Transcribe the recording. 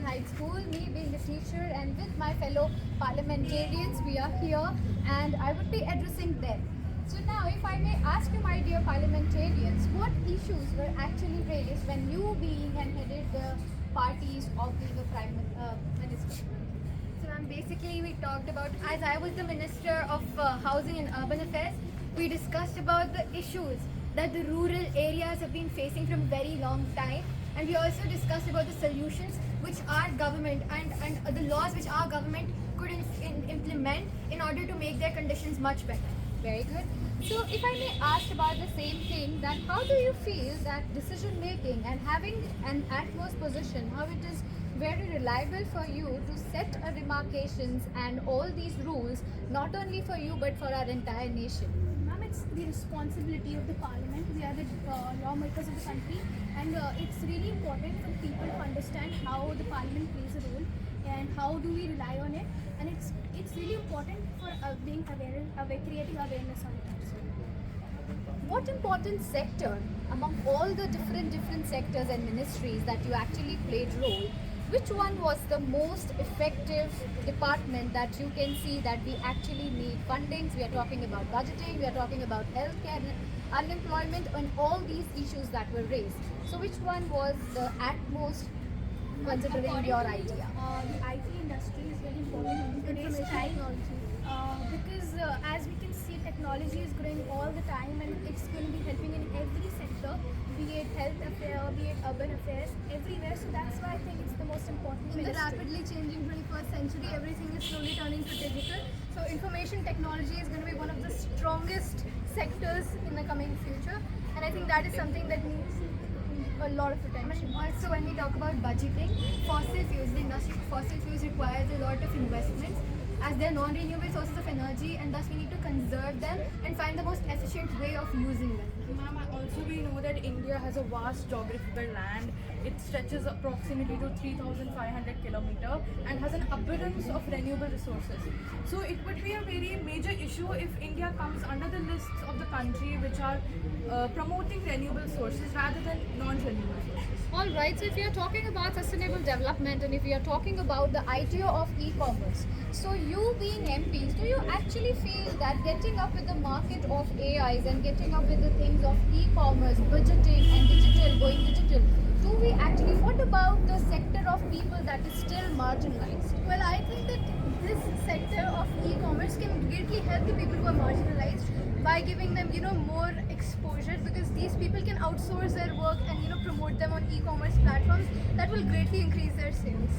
High School, me being a teacher, and with my fellow parliamentarians, we are here and I would be addressing them. So now, if I may ask you, my dear parliamentarians, what issues were actually raised when you being and headed the parties of being a Prime Minister? So ma'am, basically we talked about, as I was the Minister of Housing and Urban Affairs, we discussed about the issues that the rural areas have been facing from a very long time, and we also discussed about the solutions which our government and the laws which our government could implement in order to make their conditions much better. Very good. So, if I may ask about the same thing, that how do you feel that decision making and having an utmost position, how it is very reliable for you to set a demarcations and all these rules, not only for you but for our entire nation? Ma'am, it's the responsibility of the parliament. We are the lawmakers of the country, and it's really important for people to understand how the parliament plays a role and how do we rely on it. And it's really important for being aware, creating awareness on it. What important sector among all the different sectors and ministries that you actually played role, which one was the most effective department that you can see that we actually need fundings? We are talking about budgeting, we are talking about healthcare, unemployment, and all these issues that were raised. So which one was the utmost considering your idea? The IT industry is very important in today's time, because as we can see, technology is growing all the time, and it's going to be helping in every sector, be it health affair, be it urban affairs, everywhere. So that's why I think it's the most important. In the ministry. rapidly changing 21st century, everything is slowly turning to digital. So information technology is going to be one of the strongest sectors in the coming future, and I think that is something that needs a lot of attention. Also, when we talk about budgeting, fossil fuels, the industry of fossil fuels requires a lot of investments, as they are non-renewable sources of energy, and thus we need to conserve them and find the most efficient way of using them. Ma'am, also we know that India has a vast geographical land. It stretches approximately to 3,500 kilometers and has an abundance of renewable resources. So it would be a very major issue if India comes under the lists of the country which are promoting renewable sources rather than non-renewable sources. All right, so if we are talking about sustainable development and if we are talking about the idea of e-commerce, so you being MPs, do you actually feel that getting up with the market of AIs and getting up with the things of e-commerce, budgeting and digital, going digital, do we actually, what about the sector of people that is still marginalized? Well, I think that this sector of e-commerce can greatly help the people who are marginalized by giving them, more exposure, because these people can outsource their work and, promote them on e-commerce platforms that will greatly increase their sales.